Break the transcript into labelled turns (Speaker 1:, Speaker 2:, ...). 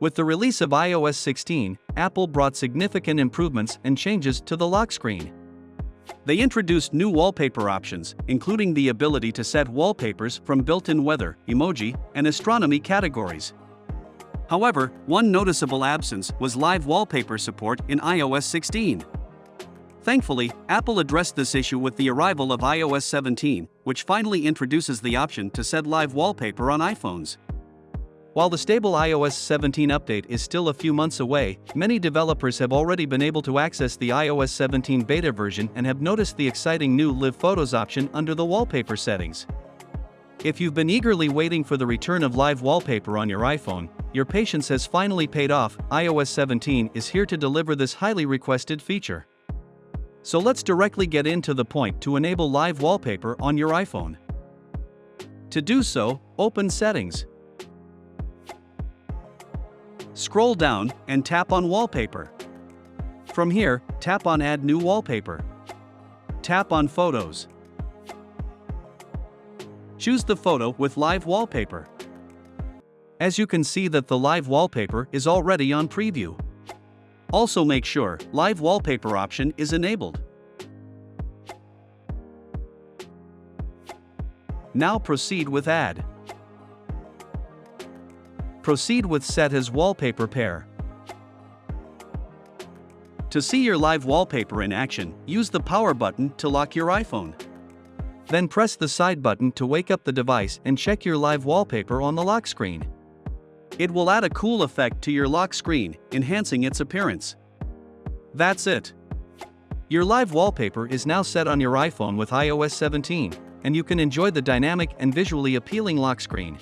Speaker 1: With the release of iOS 16, Apple brought significant improvements and changes to the lock screen. They introduced new wallpaper options, including the ability to set wallpapers from built-in weather, emoji, and astronomy categories. However, one noticeable absence was live wallpaper support in iOS 16. Thankfully, Apple addressed this issue with the arrival of iOS 17, which finally introduces the option to set live wallpaper on iPhones. While the stable iOS 17 update is still a few months away, many developers have already been able to access the iOS 17 beta version and have noticed the exciting new Live Photos option under the wallpaper settings. If you've been eagerly waiting for the return of live wallpaper on your iPhone, your patience has finally paid off. iOS 17 is here to deliver this highly requested feature. So let's directly get into the point to enable live wallpaper on your iPhone. To do so, open Settings. Scroll down and tap on Wallpaper. From here, tap on Add New Wallpaper. Tap on Photos. Choose the photo with live wallpaper. As you can see that the live wallpaper is already on preview. Also make sure live wallpaper option is enabled. Now proceed with Add. Proceed with Set as Wallpaper Pair. To see your live wallpaper in action, use the power button to lock your iPhone. Then press the side button to wake up the device and check your live wallpaper on the lock screen. It will add a cool effect to your lock screen, enhancing its appearance. That's it. Your live wallpaper is now set on your iPhone with iOS 17, and you can enjoy the dynamic and visually appealing lock screen.